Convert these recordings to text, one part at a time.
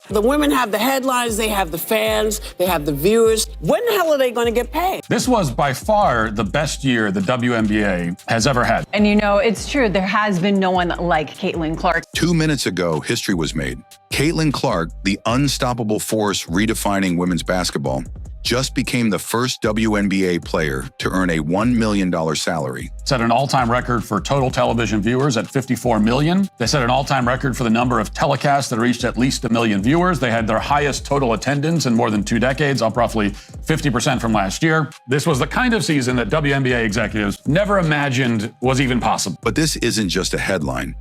The women have the headlines, they have the fans, they have the viewers. When the hell are they going to get paid? This was by far the best year the WNBA has ever had. And you know, it's true, there has been no one like Caitlin Clark. 2 minutes ago, history was made. Caitlin Clark, the unstoppable force redefining women's basketball, just became the first WNBA player to earn a $1 million salary. Set an all-time record for total television viewers at 54 million. They set an all-time record for the number of telecasts that reached at least 1 million viewers. They had their highest total attendance in more than 2 decades, up roughly 50% from last year. This was the kind of season that WNBA executives never imagined was even possible. But this isn't just a headline.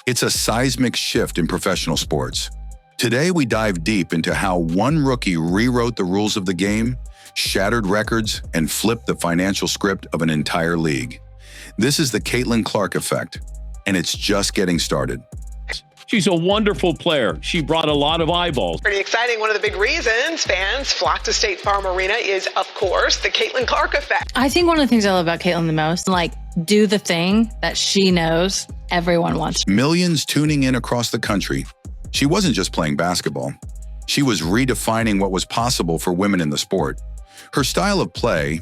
It's a seismic shift in professional sports. Today, we dive deep into how one rookie rewrote the rules of the game, shattered records, and flipped the financial script of an entire league. This is the Caitlin Clark effect, and it's just getting started. She's a wonderful player. She brought a lot of eyeballs. Pretty exciting. One of the big reasons fans flock to State Farm Arena is, of course, the Caitlin Clark effect. I think one of the things I love about Caitlin the most, do the thing that she knows everyone wants. Millions tuning in across the country. She wasn't just playing basketball. She was redefining what was possible for women in the sport. Her style of play,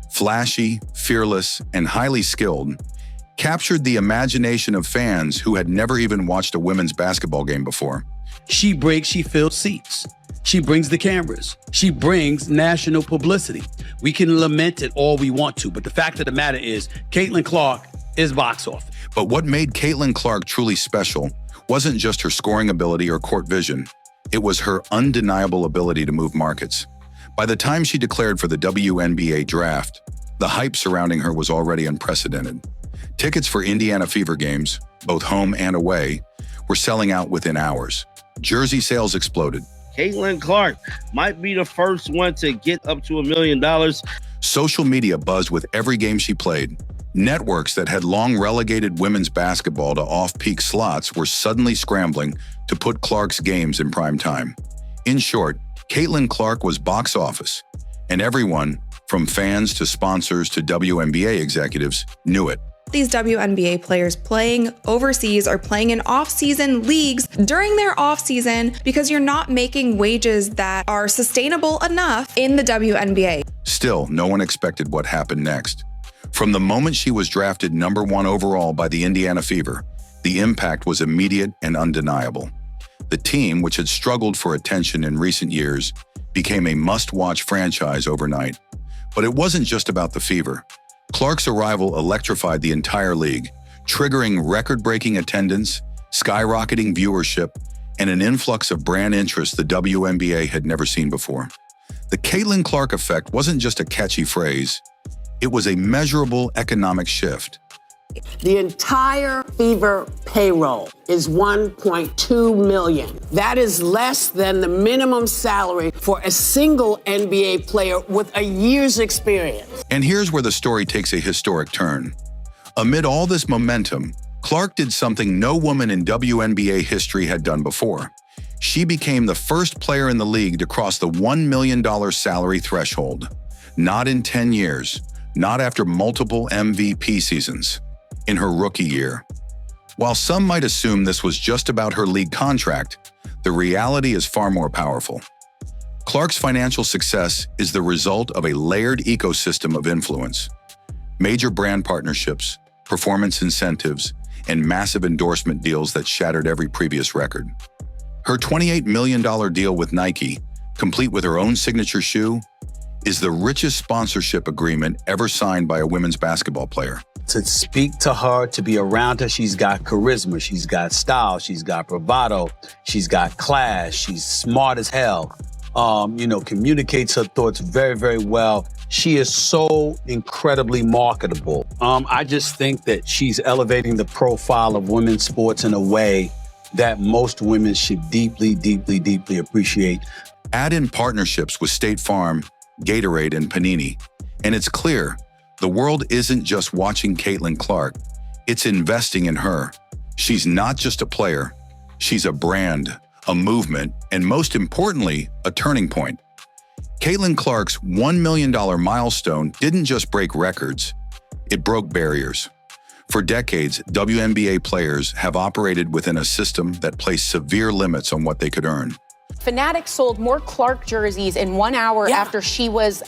flashy, fearless, and highly skilled, captured the imagination of fans who had never even watched a women's basketball game before. She fills seats. She brings the cameras. She brings national publicity. We can lament it all we want to, but the fact of the matter is, Caitlin Clark is box office. But what made Caitlin Clark truly special wasn't just her scoring ability or court vision. It was her undeniable ability to move markets. By the time she declared for the WNBA draft, the hype surrounding her was already unprecedented. Tickets for Indiana Fever games, both home and away, were selling out within hours. Jersey sales exploded. Caitlin Clark might be the first one to get up to $1 million. Social media buzzed with every game she played. Networks that had long relegated women's basketball to off-peak slots were suddenly scrambling to put Clark's games in prime time. In short, Caitlin Clark was box office, and everyone, from fans to sponsors to WNBA executives, knew it. These WNBA players playing overseas or playing in off-season leagues during their off-season because you're not making wages that are sustainable enough in the WNBA. Still, no one expected what happened next. From the moment she was drafted #1 overall by the Indiana Fever, the impact was immediate and undeniable. The team, which had struggled for attention in recent years, became a must-watch franchise overnight. But it wasn't just about the Fever. Clark's arrival electrified the entire league, triggering record-breaking attendance, skyrocketing viewership, and an influx of brand interest the WNBA had never seen before. The Caitlin Clark effect wasn't just a catchy phrase. It was a measurable economic shift. The entire Fever payroll is $1.2 million. That is less than the minimum salary for a single NBA player with a year's experience. And here's where the story takes a historic turn. Amid all this momentum, Clark did something no woman in WNBA history had done before. She became the first player in the league to cross the $1 million salary threshold. Not in 10 years, not after multiple MVP seasons. In her rookie year. While some might assume this was just about her league contract, the reality is far more powerful. Clark's financial success is the result of a layered ecosystem of influence. Major brand partnerships, performance incentives, and massive endorsement deals that shattered every previous record. Her $28 million deal with Nike, complete with her own signature shoe, is the richest sponsorship agreement ever signed by a women's basketball player. To speak to her, to be around her, she's got charisma, she's got style, she's got bravado, she's got class, she's smart as hell, communicates her thoughts very, very well. She is so incredibly marketable. I just think that she's elevating the profile of women's sports in a way that most women should deeply, deeply, deeply appreciate. Add in partnerships with State Farm, Gatorade, and Panini, and it's clear the world isn't just watching Caitlin Clark, it's investing in her. She's not just a player, she's a brand, a movement, and most importantly, a turning point. Caitlin Clark's $1 million milestone didn't just break records, it broke barriers. For decades, WNBA players have operated within a system that placed severe limits on what they could earn. Fanatics sold more Clark jerseys in 1 hour after she was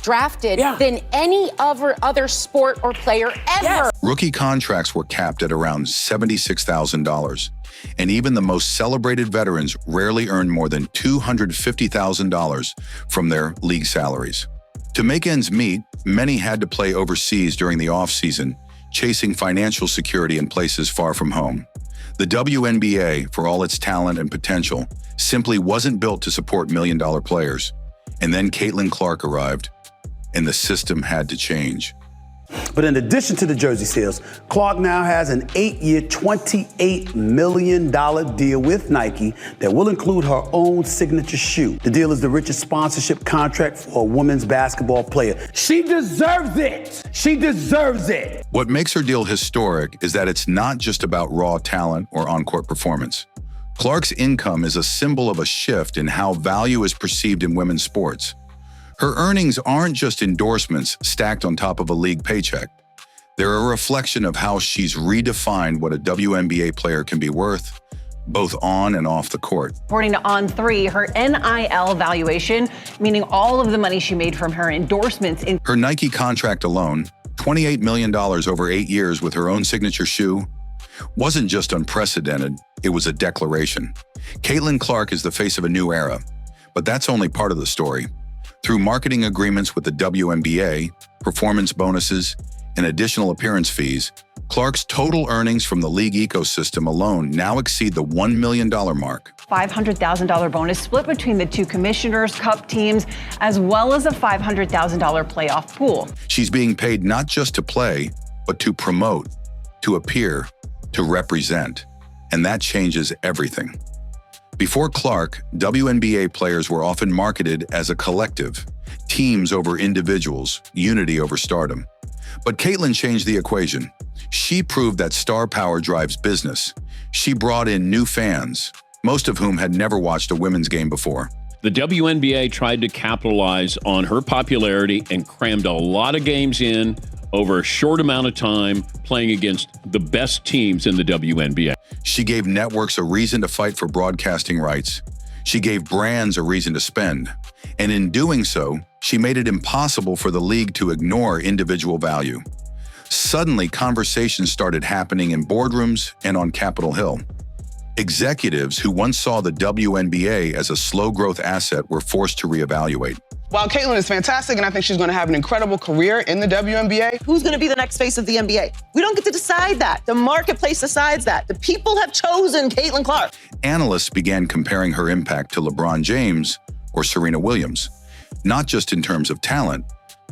drafted than any other sport or player ever. Rookie contracts were capped at around $76,000, and even the most celebrated veterans rarely earned more than $250,000 from their league salaries. To make ends meet, many had to play overseas during the offseason, chasing financial security in places far from home. The WNBA, for all its talent and potential, simply wasn't built to support million-dollar players. And then Caitlin Clark arrived, and the system had to change. But in addition to the jersey sales, Clark now has an 8-year, $28 million deal with Nike that will include her own signature shoe. The deal is the richest sponsorship contract for a women's basketball player. She deserves it. She deserves it. What makes her deal historic is that it's not just about raw talent or on-court performance. Clark's income is a symbol of a shift in how value is perceived in women's sports. Her earnings aren't just endorsements stacked on top of a league paycheck. They're a reflection of how she's redefined what a WNBA player can be worth, both on and off the court. According to On3, her NIL valuation, meaning all of the money she made from her endorsements in her Nike contract alone, $28 million over 8 years with her own signature shoe, wasn't just unprecedented, it was a declaration. Caitlin Clark is the face of a new era, but that's only part of the story. Through marketing agreements with the WNBA, performance bonuses, and additional appearance fees, Clark's total earnings from the league ecosystem alone now exceed the $1 million mark. $500,000 bonus split between the two Commissioners' Cup teams, as well as a $500,000 playoff pool. She's being paid not just to play, but to promote, to appear, to represent. And that changes everything. Before Clark, WNBA players were often marketed as a collective, teams over individuals, unity over stardom. But Caitlin changed the equation. She proved that star power drives business. She brought in new fans, most of whom had never watched a women's game before. The WNBA tried to capitalize on her popularity and crammed a lot of games in over a short amount of time, playing against the best teams in the WNBA. She gave networks a reason to fight for broadcasting rights. She gave brands a reason to spend. And in doing so, she made it impossible for the league to ignore individual value. Suddenly, conversations started happening in boardrooms and on Capitol Hill. Executives who once saw the WNBA as a slow-growth asset were forced to reevaluate. While Caitlin is fantastic, and I think she's going to have an incredible career in the WNBA. Who's going to be the next face of the NBA? We don't get to decide that. The marketplace decides that. The people have chosen Caitlin Clark. Analysts began comparing her impact to LeBron James or Serena Williams, not just in terms of talent,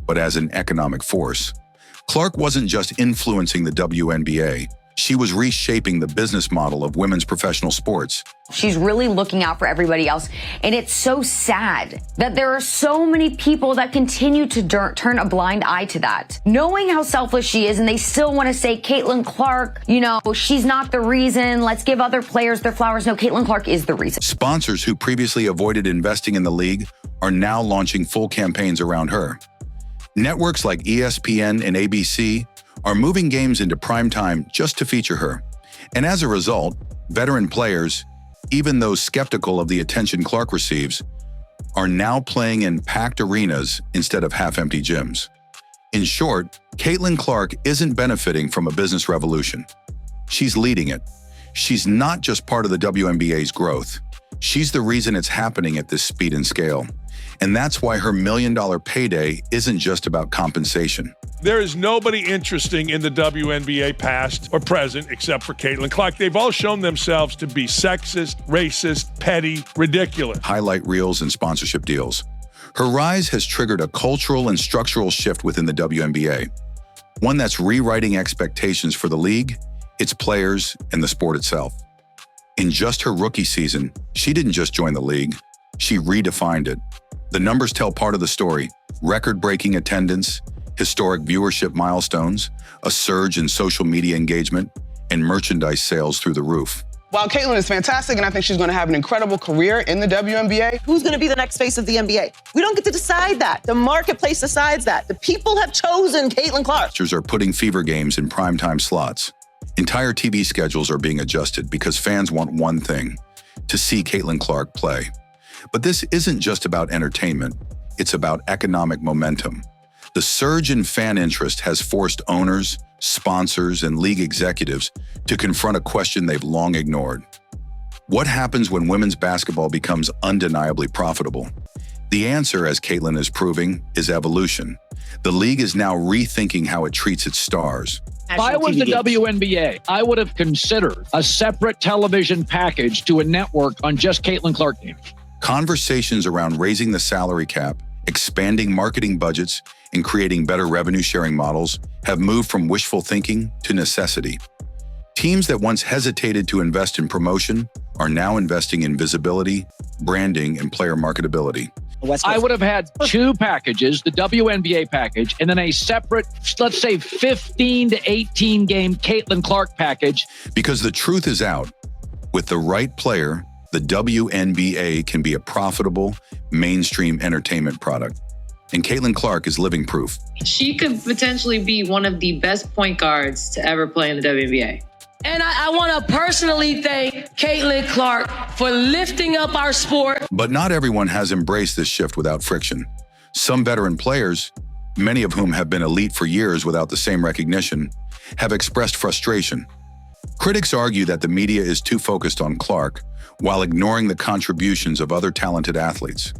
but as an economic force. Clark wasn't just influencing the WNBA. She was reshaping the business model of women's professional sports. She's really looking out for everybody else. And it's so sad that there are so many people that continue to turn a blind eye to that. Knowing how selfless she is, and they still want to say, Caitlin Clark, she's not the reason. Let's give other players their flowers. No, Caitlin Clark is the reason. Sponsors who previously avoided investing in the league are now launching full campaigns around her. Networks like ESPN and ABC are moving games into prime time just to feature her. And as a result, veteran players, even those skeptical of the attention Clark receives, are now playing in packed arenas instead of half-empty gyms. In short, Caitlin Clark isn't benefiting from a business revolution. She's leading it. She's not just part of the WNBA's growth. She's the reason it's happening at this speed and scale. And that's why her $1 million payday isn't just about compensation. There is nobody interesting in the WNBA past or present except for Caitlin Clark. They've all shown themselves to be sexist, racist, petty, ridiculous. Highlight reels and sponsorship deals. Her rise has triggered a cultural and structural shift within the WNBA, one that's rewriting expectations for the league, its players, and the sport itself. In just her rookie season, she didn't just join the league, she redefined it. The numbers tell part of the story: record-breaking attendance, historic viewership milestones, a surge in social media engagement, and merchandise sales through the roof. While Caitlin is fantastic, and I think she's going to have an incredible career in the WNBA. Who's going to be the next face of the NBA? We don't get to decide that. The marketplace decides that. The people have chosen Caitlin Clark. Sponsors are putting fever games in primetime slots. Entire TV schedules are being adjusted because fans want one thing: to see Caitlin Clark play. But this isn't just about entertainment. It's about economic momentum. The surge in fan interest has forced owners, sponsors, and league executives to confront a question they've long ignored. What happens when women's basketball becomes undeniably profitable? The answer, as Caitlin is proving, is evolution. The league is now rethinking how it treats its stars. If I was the WNBA, I would have considered a separate television package to a network on just Caitlin Clark games. Conversations around raising the salary cap, expanding marketing budgets, and creating better revenue-sharing models have moved from wishful thinking to necessity. Teams that once hesitated to invest in promotion are now investing in visibility, branding, and player marketability. I would have had two packages, the WNBA package, and then a separate, let's say 15 to 18 game Caitlin Clark package. Because the truth is out. With the right player, the WNBA can be a profitable, mainstream entertainment product. And Caitlin Clark is living proof. She could potentially be one of the best point guards to ever play in the WNBA. And I want to personally thank Caitlin Clark for lifting up our sport. But not everyone has embraced this shift without friction. Some veteran players, many of whom have been elite for years without the same recognition, have expressed frustration. Critics argue that the media is too focused on Clark, while ignoring the contributions of other talented athletes.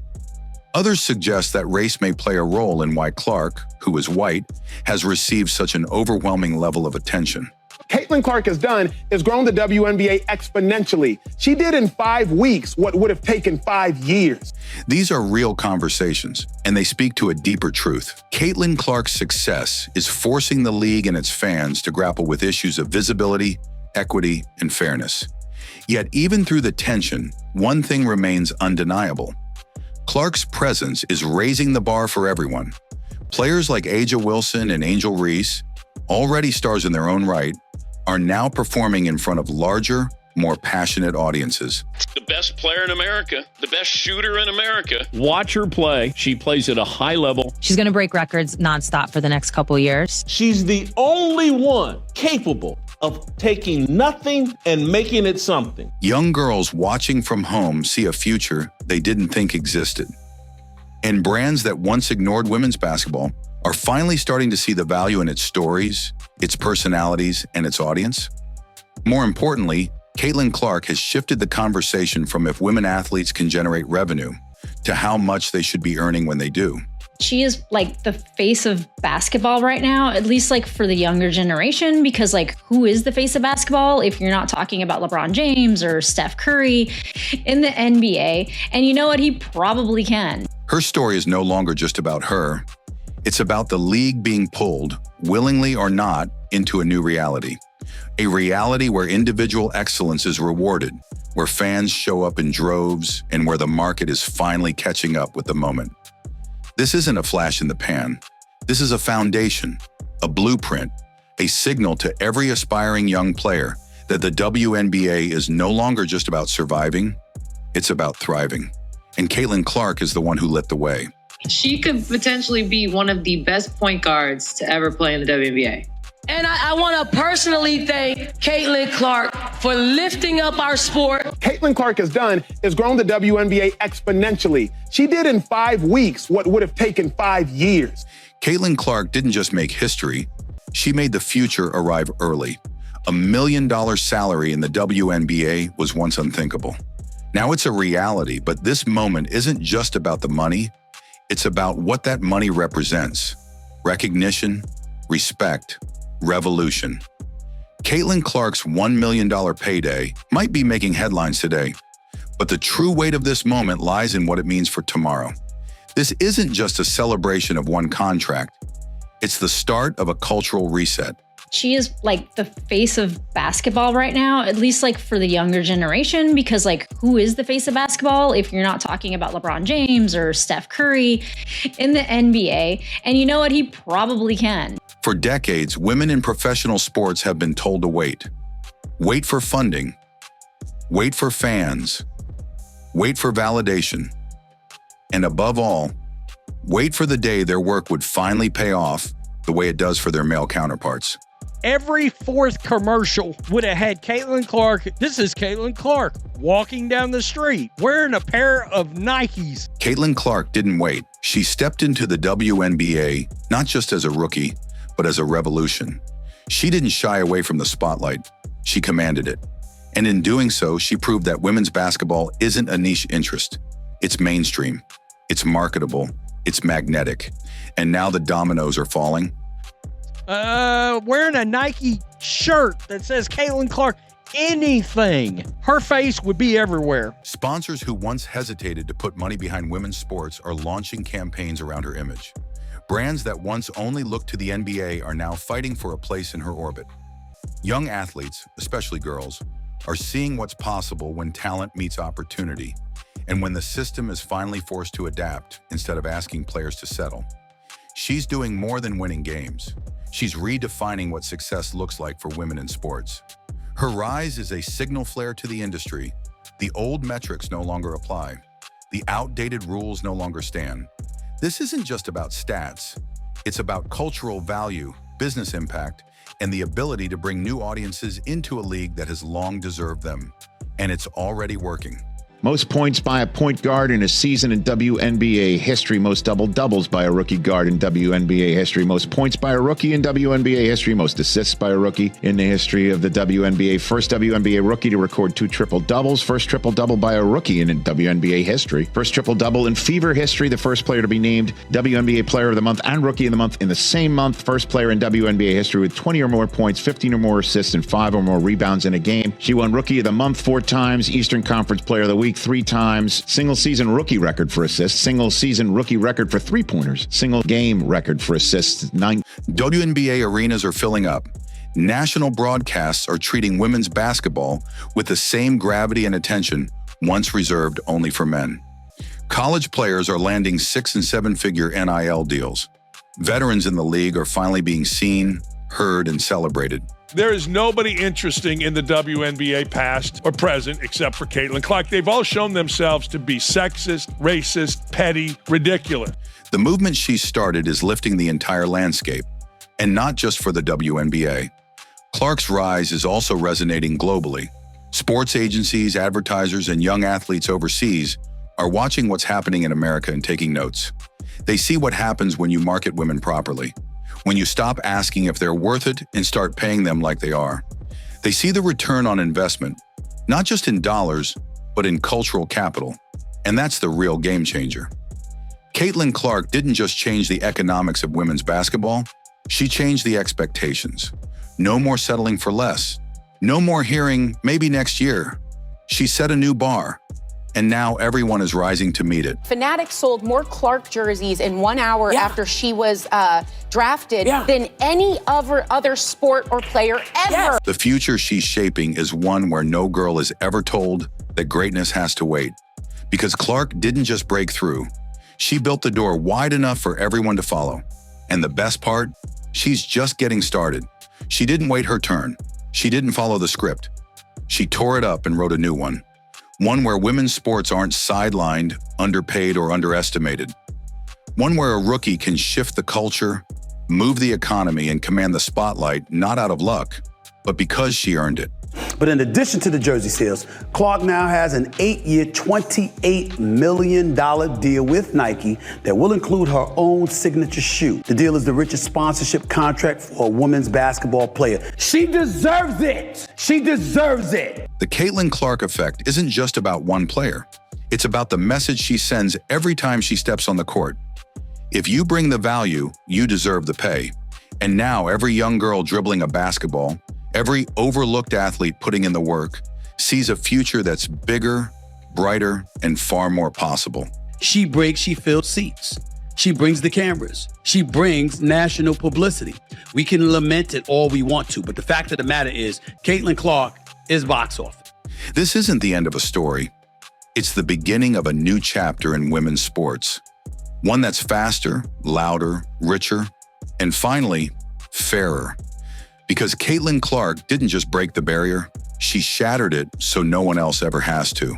Others suggest that race may play a role in why Clark, who is white, has received such an overwhelming level of attention. Caitlin Clark has done is grown the WNBA exponentially. She did in 5 weeks what would have taken 5 years. These are real conversations, and they speak to a deeper truth. Caitlin Clark's success is forcing the league and its fans to grapple with issues of visibility, equity, and fairness. Yet even through the tension, one thing remains undeniable. Clark's presence is raising the bar for everyone. Players like A'ja Wilson and Angel Reese, already stars in their own right, are now performing in front of larger, more passionate audiences. The best player in America, the best shooter in America. Watch her play. She plays at a high level. She's going to break records nonstop for the next couple of years. She's the only one capable of taking nothing and making it something. Young girls watching from home see a future they didn't think existed. And brands that once ignored women's basketball are finally starting to see the value in its stories, its personalities, and its audience. More importantly, Caitlin Clark has shifted the conversation from if women athletes can generate revenue to how much they should be earning when they do. She is like the face of basketball right now, at least like for the younger generation, because like who is the face of basketball if you're not talking about LeBron James or Steph Curry in the NBA? And you know what? He probably can. Her story is no longer just about her. It's about the league being pulled, willingly or not, into a new reality. A reality where individual excellence is rewarded, where fans show up in droves, and where the market is finally catching up with the moment. This isn't a flash in the pan. This is a foundation, a blueprint, a signal to every aspiring young player that the WNBA is no longer just about surviving, it's about thriving. And Caitlin Clark is the one who lit the way. She could potentially be one of the best point guards to ever play in the WNBA. And I want to personally thank Caitlin Clark for lifting up our sport. Caitlin Clark has done is grown the WNBA exponentially. She did in 5 weeks what would have taken 5 years. Caitlin Clark didn't just make history, she made the future arrive early. $1 million salary in the WNBA was once unthinkable. Now it's a reality, but this moment isn't just about the money. It's about what that money represents: recognition, respect, revolution. Caitlin Clark's $1 million payday might be making headlines today, but the true weight of this moment lies in what it means for tomorrow. This isn't just a celebration of one contract. It's the start of a cultural reset. She is like the face of basketball right now, at least like for the younger generation, because like who is the face of basketball if you're not talking about LeBron James or Steph Curry in the NBA? And you know what? He probably can. For decades, women in professional sports have been told to wait. Wait for funding. Wait for fans. Wait for validation. And above all, wait for the day their work would finally pay off the way it does for their male counterparts. every fourth commercial would have had Caitlin Clark. This is Caitlin Clark walking down the street wearing a pair of Nikes. Caitlin Clark didn't wait. She stepped into the WNBA not just as a rookie, but as a revolution. She didn't shy away from the spotlight. She commanded it. And in doing so, she proved that women's basketball isn't a niche interest. It's mainstream. It's marketable. It's magnetic. And now the dominoes are falling. Wearing a Nike shirt that says Caitlin Clark, anything. Her face would be everywhere. Sponsors who once hesitated to put money behind women's sports are launching campaigns around her image. Brands that once only looked to the NBA are now fighting for a place in her orbit. Young athletes, especially girls, are seeing what's possible when talent meets opportunity, and when the system is finally forced to adapt instead of asking players to settle. She's doing more than winning games. She's redefining what success looks like for women in sports. Her rise is a signal flare to the industry. The old metrics no longer apply. The outdated rules no longer stand. This isn't just about stats. It's about cultural value, business impact, and the ability to bring new audiences into a league that has long deserved them. And it's already working. Most points by a point guard in a season in WNBA history. Most double-doubles by a rookie guard in WNBA history. Most points by a rookie in WNBA history. Most assists by a rookie in the history of the WNBA. First WNBA rookie to record 2 triple-doubles. First triple-double by a rookie in WNBA history. First triple-double in Fever history. The first player to be named WNBA Player of the Month and Rookie of the Month in the same month. First player in WNBA history with 20 or more points, 15 or more assists, and 5 or more rebounds in a game. She won Rookie of the Month 4 times. Eastern Conference Player of the Week 3 times, single season rookie record for assists, single season rookie record for 3-pointers, single game record for assists, 9. WNBA arenas are filling up. National broadcasts are treating women's basketball with the same gravity and attention once reserved only for men. College players are landing 6- and 7-figure NIL deals. Veterans in the league are finally being seen, heard, and celebrated. There is nobody interesting in the WNBA past or present except for Caitlin Clark. They've all shown themselves to be sexist, racist, petty, ridiculous. The movement she started is lifting the entire landscape, and not just for the WNBA. Clark's rise is also resonating globally. Sports agencies, advertisers, and young athletes overseas are watching what's happening in America and taking notes. They see what happens when you market women properly, when you stop asking if they're worth it and start paying them like they are. They see the return on investment, not just in dollars, but in cultural capital. And that's the real game changer. Caitlin Clark didn't just change the economics of women's basketball, she changed the expectations. No more settling for less. No more hearing, maybe next year. She set a new bar, and now everyone is rising to meet it. Fanatics sold more Clark jerseys in 1 hour after she was drafted than any other sport or player ever. The future she's shaping is one where no girl is ever told that greatness has to wait. Because Clark didn't just break through. She built the door wide enough for everyone to follow. And the best part? She's just getting started. She didn't wait her turn. She didn't follow the script. She tore it up and wrote a new one. One where women's sports aren't sidelined, underpaid, or underestimated. One where a rookie can shift the culture, move the economy, and command the spotlight not out of luck, but because she earned it. But in addition to the jersey sales, Clark now has an 8-year, $28 million deal with Nike that will include her own signature shoe. The deal is the richest sponsorship contract for a women's basketball player. She deserves it. She deserves it. The Caitlin Clark effect isn't just about one player. It's about the message she sends every time she steps on the court. If you bring the value, you deserve the pay. And now every young girl dribbling a basketball, every overlooked athlete putting in the work, sees a future that's bigger, brighter, and far more possible. She fills seats. She brings the cameras. She brings national publicity. We can lament it all we want to, but the fact of the matter is, Caitlin Clark is box office. This isn't the end of a story. It's the beginning of a new chapter in women's sports. One that's faster, louder, richer, and finally, fairer. Because Caitlin Clark didn't just break the barrier, she shattered it so no one else ever has to.